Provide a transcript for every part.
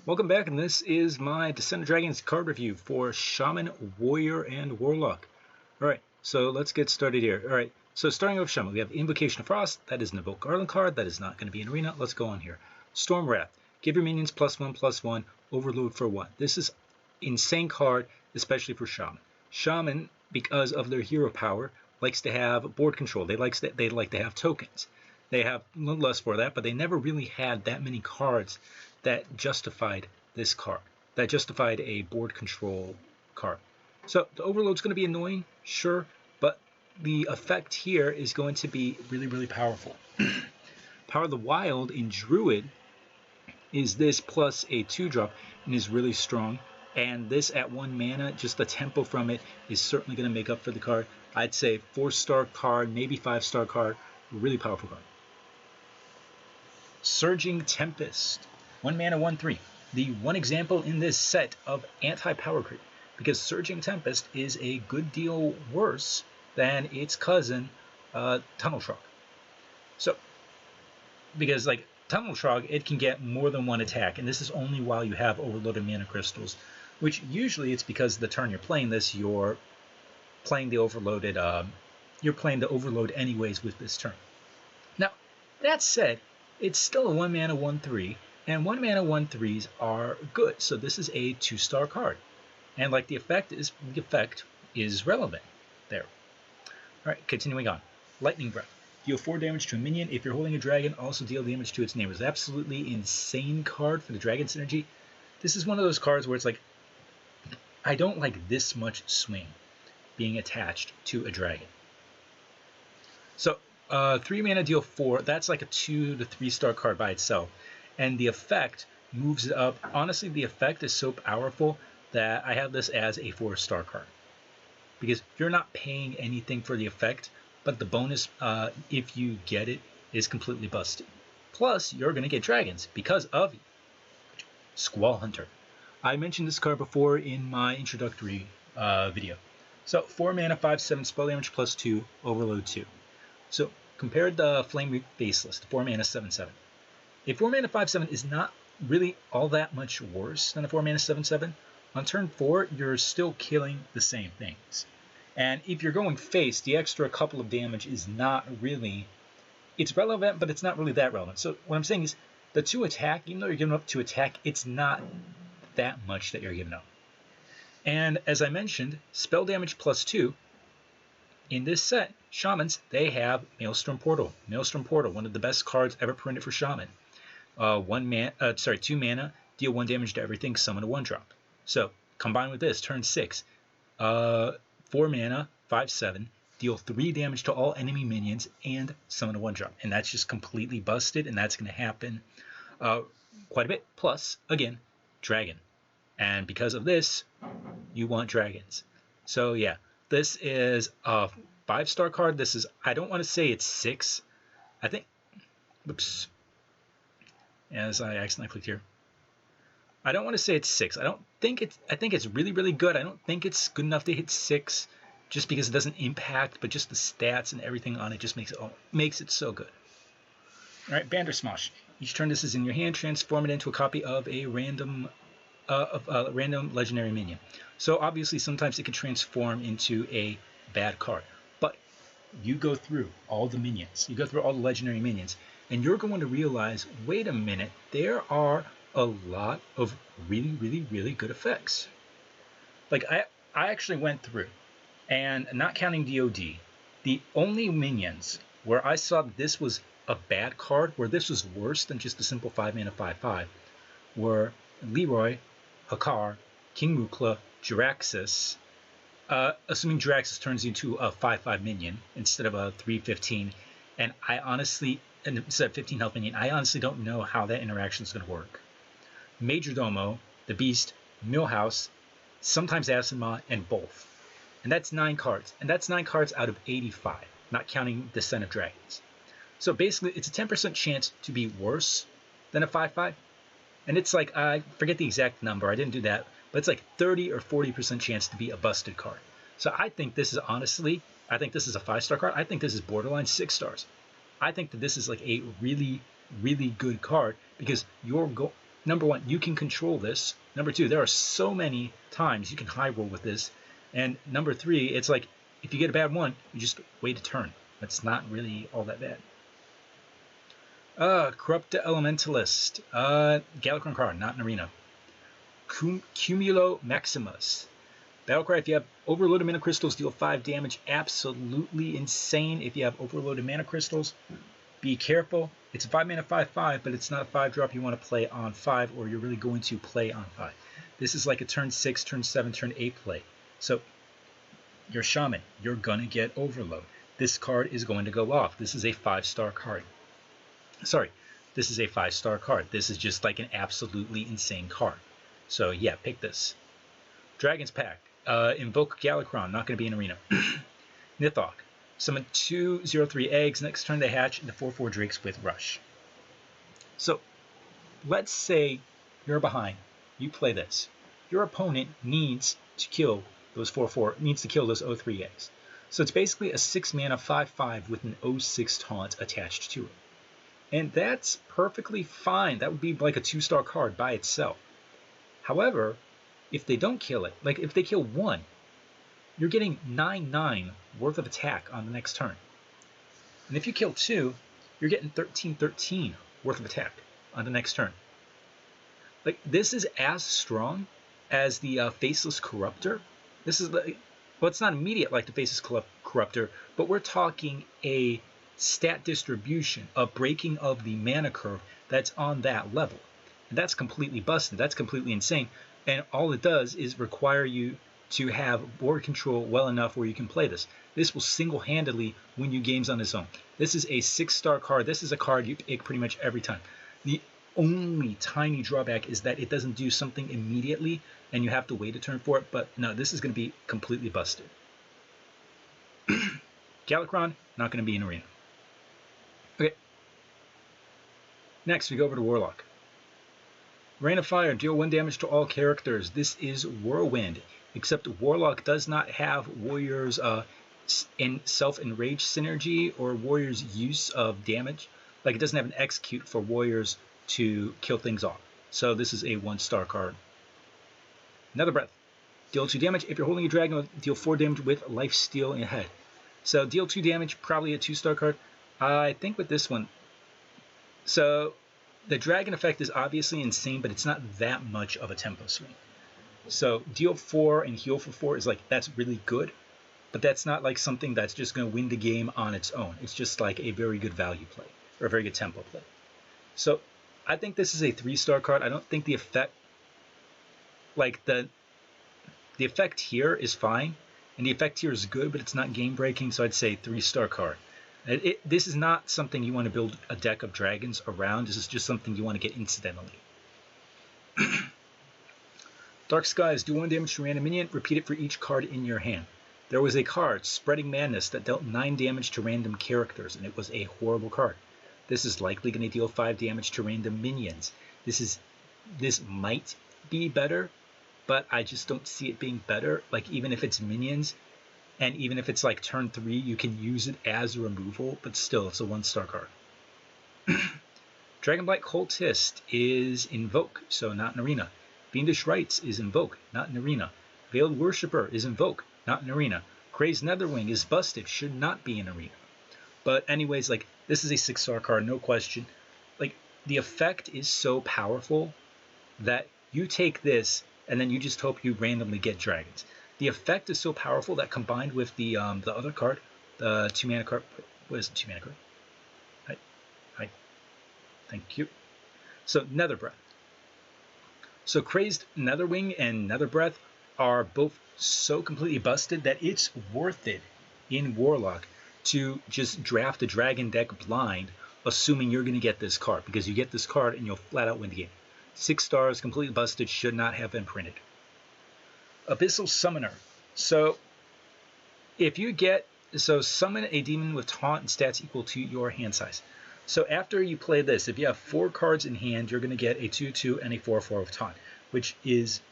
Welcome back, and this is my Descent of Dragons card review for Shaman, Warrior, and Warlock. Alright, so let's get started here. Alright, so starting with Shaman, we have Invocation of Frost. That is an Evoke Garland card. That is not going to be an arena. Let's go on here. Storm Wrath. Give your minions +1/+1, overload for 1. This is insane card, especially for Shaman. Shaman, because of their hero power, likes to have board control. They like to have tokens. They have a little less for that, but they never really had that many cards that justified this card, that justified a board control card. So the overload's going to be annoying, sure, but the effect here is going to be really, really powerful. Power of the Wild in Druid is this plus a 2-drop and is really strong. And this at 1 mana, just the tempo from it is certainly going to make up for the card. I'd say 4-star card, maybe 5-star card, really powerful card. Surging Tempest. 1 mana, 1/3. The one example in this set of anti-power creep, because Surging Tempest is a good deal worse than its cousin, Tunnel Shrug. So, because like Tunnel Shrug, it can get more than one attack, and this is only while you have overloaded mana crystals, which usually it's because the turn you're playing this, you're playing the overloaded, you're playing the overload anyways with this turn. Now, that said, it's still a 1 mana, 1/3. And 1 mana 1/3s are good, so this is a 2-star card. And like the effect is relevant there. Alright, continuing on. Lightning Breath. Deal 4 damage to a minion. If you're holding a dragon, also deal damage to its neighbors. Absolutely insane card for the dragon synergy. This is one of those cards where it's like, I don't like this much swing being attached to a dragon. So 3 mana, deal 4. That's like a 2 to 3-star card by itself. And the effect moves it up. Honestly, the effect is so powerful that I have this as a 4-star card. Because you're not paying anything for the effect, but the bonus, if you get it, is completely busted. Plus, you're going to get dragons because of Squall Hunter. I mentioned this card before in my introductory video. So 4 mana, 5/7, spell damage +2, overload 2. So compare the Flame Faceless, 4 mana, 7/7. A 4 mana 5/7 is not really all that much worse than a 4 mana 7/7. On turn 4, you're still killing the same things. And if you're going face, the extra couple of damage is not really, it's relevant, but it's not really that relevant. So what I'm saying is the 2 attack, even though you're giving up 2 attack, it's not that much that you're giving up. And as I mentioned, spell damage +2. In this set, Shamans, they have Maelstrom Portal. Maelstrom Portal, one of the best cards ever printed for Shaman. 2 mana, deal 1 damage to everything, summon a 1-drop. So combined with this, turn 6, 4 mana, 5/7, deal 3 damage to all enemy minions and summon a 1-drop. And that's just completely busted, and that's going to happen quite a bit. Plus, again, dragon. And because of this, you want dragons. So yeah, this is a 5-star card. This is, I don't want to say it's 6. I think, oops. As I accidentally clicked here. I don't want to say it's 6. I think it's really, really good. I don't think it's good enough to hit 6 just because it doesn't impact, but just the stats and everything on it just makes it so good. Alright, Bandersmash. Each turn this is in your hand, transform it into a copy of a random legendary minion. So obviously sometimes it can transform into a bad card. But you go through all the minions. You go through all the legendary minions. And you're going to realize, wait a minute, there are a lot of really, really, really good effects. Like, I actually went through, and not counting DOD, the only minions where I saw this was a bad card, where this was worse than just a simple 5 mana 5/5, were Leroy, Hakar, King Mukla, Jiraxis, assuming Jiraxis turns into a 5/5 minion instead of a 3/15, and instead of 15 health minion, I honestly don't know how that interaction is going to work. Major Domo, the Beast, Millhouse, sometimes Asimov, and both. And that's 9 cards. And that's 9 cards out of 85, not counting Descent of Dragons. So basically, it's a 10% chance to be worse than a 5/5. And it's like, I forget the exact number, I didn't do that, but it's like 30 or 40% chance to be a busted card. So I think this is honestly, I think this is a 5-star card. I think this is borderline 6 stars. I think that this is like a really, really good card because number one, you can control this. Number two, there are so many times you can high roll with this. And number three, it's like if you get a bad one, you just wait a turn. That's not really all that bad. Corrupt Elementalist. Galacron card, not an arena. Cumulo Maximus. Battlecry, if you have overloaded mana crystals, deal 5 damage. Absolutely insane if you have overloaded mana crystals. Be careful. It's a 5 mana 5/5, but it's not a 5-drop you want to play on 5, or you're really going to play on 5. This is like a turn 6, turn 7, turn 8 play. So, your Shaman, you're going to get overload. This card is going to go off. This is a 5-star card. Sorry, this is a 5-star card. This is just like an absolutely insane card. So, yeah, pick this. Dragon's Pact. Invoke Galacron, not going to be an arena. Nithok. Summon 2/0/3 eggs. Next turn they hatch into 4/4 drakes with Rush. So, let's say you're behind. You play this. Your opponent needs to kill those 4/4, needs to kill those 0/3 eggs. So it's basically a 6 mana 5/5 with an 0/6 taunt attached to it. And that's perfectly fine. That would be like a 2-star card by itself. However, if they don't kill it, like if they kill one, you're getting 9/9 worth of attack on the next turn. And if you kill two, you're getting 13/13 worth of attack on the next turn. Like, this is as strong as the Faceless Corruptor. This is the, well, it's not immediate like the Faceless Corruptor, but we're talking a stat distribution, a breaking of the mana curve that's on that level. And that's completely busted. That's completely insane. And all it does is require you to have board control well enough where you can play this. This will single-handedly win you games on its own. This is a 6-star card. This is a card you pick pretty much every time. The only tiny drawback is that it doesn't do something immediately and you have to wait a turn for it. But no, this is going to be completely busted. Galacron, not going to be an arena. Okay. Next, we go over to Warlock. Rain of Fire, deal 1 damage to all characters. This is Whirlwind, except Warlock does not have Warrior's in self-enrage synergy or Warrior's use of damage. Like, it doesn't have an execute for Warriors to kill things off. So this is a 1-star card. Another Breath. Deal 2 damage. If you're holding a dragon, deal 4 damage with Lifesteal in your head. So deal 2 damage, probably a 2-star card. I think with this one, so the dragon effect is obviously insane, but it's not that much of a tempo swing. So deal 4 and heal for 4 is like, that's really good, but that's not like something that's just going to win the game on its own. It's just like a very good value play, or a very good tempo play. So I think this is a 3-star card. I don't think the effect, like the effect here is fine, and the effect here is good, but it's not game breaking, so I'd say 3-star card. This is not something you want to build a deck of dragons around. This is just something you want to get incidentally. Dark Skies, do 1 damage to random minion. Repeat it for each card in your hand. There was a card, Spreading Madness, that dealt 9 damage to random characters, and it was a horrible card. This is likely going to deal 5 damage to random minions. This might be better, but I just don't see it being better. Like, even if it's minions, and even if it's like turn 3, you can use it as a removal, but still, it's a 1-star card. Dragonblight Cultist is Invoke, so not an arena. Fiendish Rites is Invoke, not an arena. Veiled Worshipper is Invoke, not an arena. Crazed Netherwing is busted, should not be an arena. But anyways, like, this is a 6-star card, no question. Like, the effect is so powerful that you take this, and then you just hope you randomly get dragons. The effect is so powerful that combined with the other card, the 2-mana card, what is the 2-mana card? Hi. Thank you. So Nether Breath. So Crazed Netherwing and Nether Breath are both so completely busted that it's worth it in Warlock to just draft a dragon deck blind, assuming you're going to get this card, because you get this card and you'll flat out win the game. 6 stars, completely busted, should not have been printed. Abyssal Summoner. So if you summon a demon with taunt and stats equal to your hand size. So after you play this, if you have 4 cards in hand, you're going to get a 2/2 and a 4/4 with taunt, which is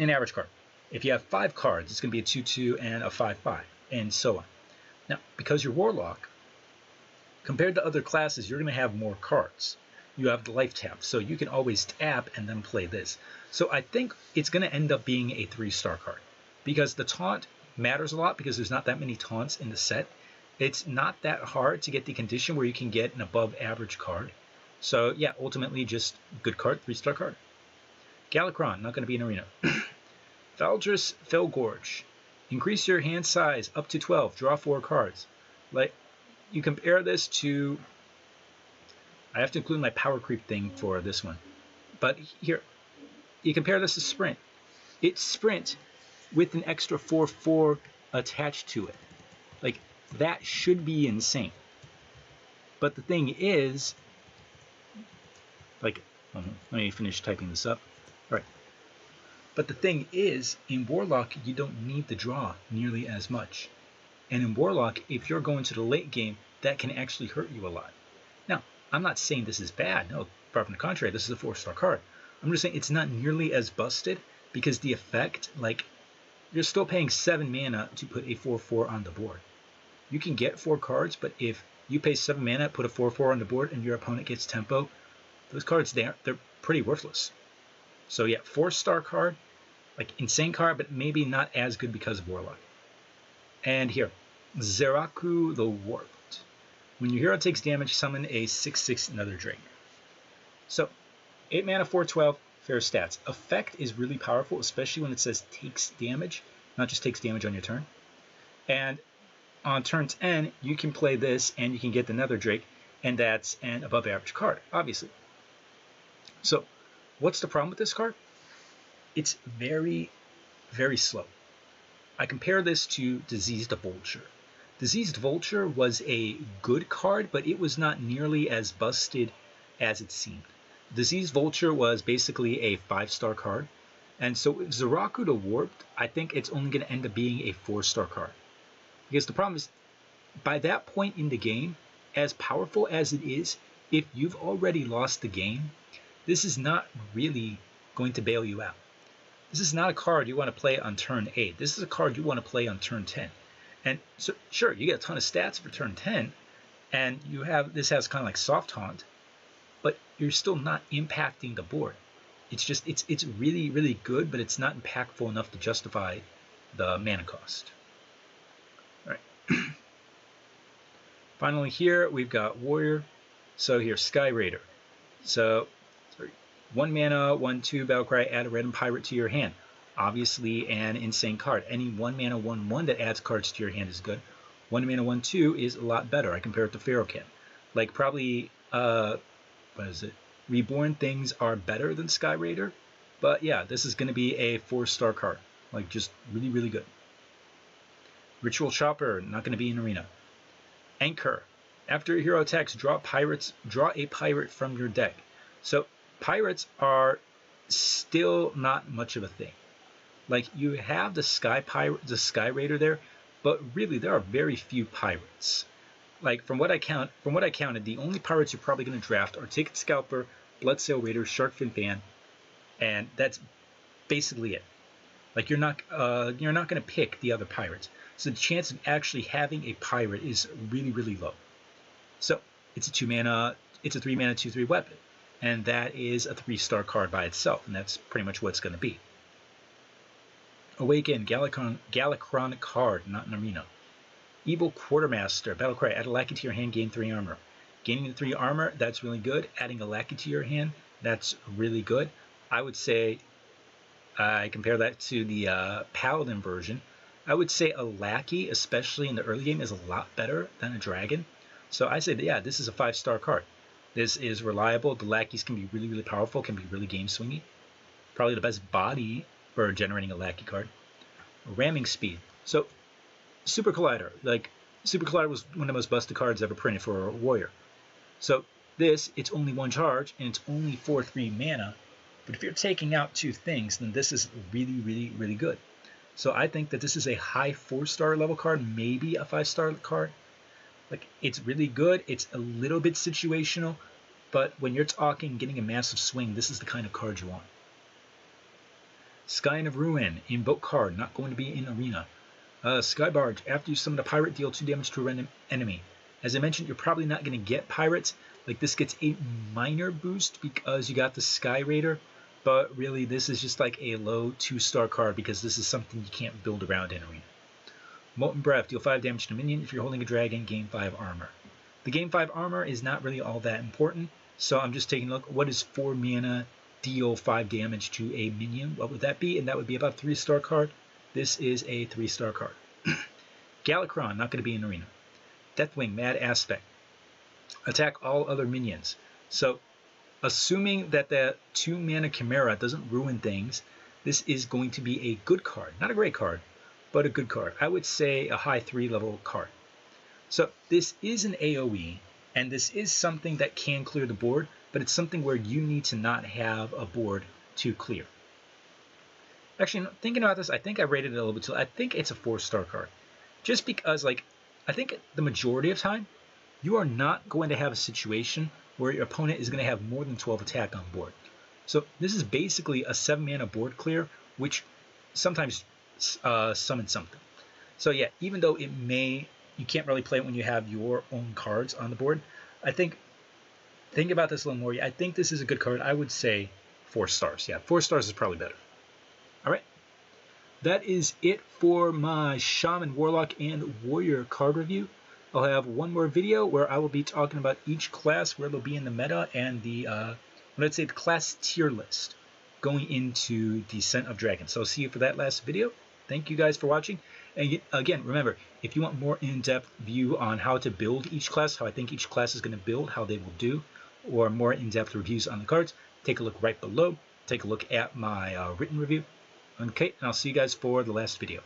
an average card. If you have 5 cards, it's going to be a 2/2 and a 5/5, and so on. Now, because you're Warlock, compared to other classes, you're going to have more cards. you have the life tap. So you can always tap and then play this. So I think it's going to end up being a 3-star card because the taunt matters a lot because there's not that many taunts in the set. It's not that hard to get the condition where you can get an above average card. So yeah, ultimately just good card, 3-star card. Galakron, not going to be an arena. Valdris Felgorge. Increase your hand size up to 12. Draw 4 cards. Like, you compare this to... I have to include my power creep thing for this one. But here, you compare this to Sprint. It's Sprint with an extra 4/4 attached to it. Like, that should be insane. But the thing is... Like, let me finish typing this up. All right. But the thing is, in Warlock, you don't need the draw nearly as much. And in Warlock, if you're going to the late game, that can actually hurt you a lot. Now, I'm not saying this is bad. No, far from the contrary, this is a 4-star card. I'm just saying it's not nearly as busted because the effect, like, you're still paying 7 mana to put a 4/4 on the board. You can get 4 cards, but if you pay 7 mana, put a 4/4 on the board, and your opponent gets tempo, those cards, they're pretty worthless. So yeah, 4-star card, like insane card, but maybe not as good because of Warlock. And here, Zeraku the Warped. When your hero takes damage, summon a 6/6 Nether Drake. So, 8 mana, 4/12, fair stats. Effect is really powerful, especially when it says takes damage, not just takes damage on your turn. And on turn 10, you can play this and you can get the Nether Drake, and that's an above average card, obviously. So, what's the problem with this card? It's very, very slow. I compare this to Diseased Vulture. Diseased Vulture was a good card, but it was not nearly as busted as it seemed. Diseased Vulture was basically a 5-star card, and so Zeraku the Warped, I think it's only going to end up being a 4-star card. Because the problem is, by that point in the game, as powerful as it is, if you've already lost the game, this is not really going to bail you out. This is not a card you want to play on turn 8. This is a card you want to play on turn 10. And so, sure, you get a ton of stats for turn 10, and this has kind of like soft haunt, but you're still not impacting the board. It's just, it's really, really good, but it's not impactful enough to justify the mana cost. All right. Finally here, we've got Warrior. So here, Sky Raider. So, 1 mana, 1/2 Battlecry, add a random pirate to your hand. Obviously an insane card. Any 1 mana, 1/1 that adds cards to your hand is good. 1 mana, 1/2 is a lot better. I compare it to Pharaoh Cat. Like probably, what is it? Reborn things are better than Sky Raider. But yeah, this is going to be a 4-star card. Like just really, really good. Ritual Chopper, not going to be in Arena. Anchor. After a hero attacks, draw a pirate from your deck. So pirates are still not much of a thing. Like you have the Sky Raider there, but really there are very few pirates. Like from what I counted, the only pirates you're probably going to draft are Ticket Scalper, Bloodsail Raider, Sharkfin Fan, and that's basically it. Like you're not going to pick the other pirates. So the chance of actually having a pirate is really, really low. So it's a 3 mana, 2/3 weapon. And that is a 3-star card by itself, and that's pretty much what it's going to be. Awaken, Galakron card, not an arena. Evil Quartermaster, Battlecry, add a lackey to your hand, gain 3 armor. Gaining the 3 armor, that's really good. Adding a lackey to your hand, that's really good. I would say, I compare that to the Paladin version. I would say a lackey, especially in the early game, is a lot better than a dragon. So I say, yeah, this is a 5-star card. This is reliable. The lackeys can be really, really powerful, can be really game swingy. Probably the best body for generating a lackey card. Ramming speed. So, Super Collider. Like, Super Collider was one of the most busted cards ever printed for a warrior. So, it's only 1 charge, and it's only 4/3 mana. But if you're taking out 2 things, then this is really, really, really good. So, I think that this is a high 4-star level card, maybe a 5-star card. Like, it's really good. It's a little bit situational, but when you're talking getting a massive swing, this is the kind of card you want. Scion of Ruin, invoke card, not going to be in Arena. Skybarge, after you summon a pirate, deal 2 damage to a random enemy. As I mentioned, you're probably not going to get pirates. Like this gets a minor boost because you got the Sky Raider, but really this is just like a low 2-star card because this is something you can't build around in Arena. Molten Breath, deal 5 damage to a minion. If you're holding a dragon, gain 5 armor. The gain 5 armor is not really all that important, so I'm just taking a look. What is 4 mana, deal 5 damage to a minion? What would that be? And that would be about a 3-star card. This is a 3-star card. Galakron, not going to be in Arena. Deathwing, Mad Aspect. Attack all other minions. So, assuming that the 2 mana Chimera doesn't ruin things, this is going to be a good card. Not a great card, but a good card. I would say a high 3 level card. So, this is an AoE, and this is something that can clear the board, but it's something where you need to not have a board to clear. Actually, thinking about this, I think I rated it a little bit too. I think it's a 4-star card. Just because, like, I think the majority of time, you are not going to have a situation where your opponent is going to have more than 12 attack on board. So this is basically a 7 mana board clear, which sometimes summons something. So yeah, even though you can't really play it when you have your own cards on the board, I think about this a little more. I think this is a good card. I would say 4 stars. Yeah, 4 stars is probably better. All right. That is it for my Shaman, Warlock, and Warrior card review. I'll have one more video where I will be talking about each class, where they'll be in the meta, and the class tier list going into Descent of Dragons. So I'll see you for that last video. Thank you guys for watching. And again, remember, if you want more in-depth view on how to build each class, how I think each class is going to build, how they will do, or more in-depth reviews on the cards, take a look right below. Take a look at my written review. Okay, and I'll see you guys for the last video.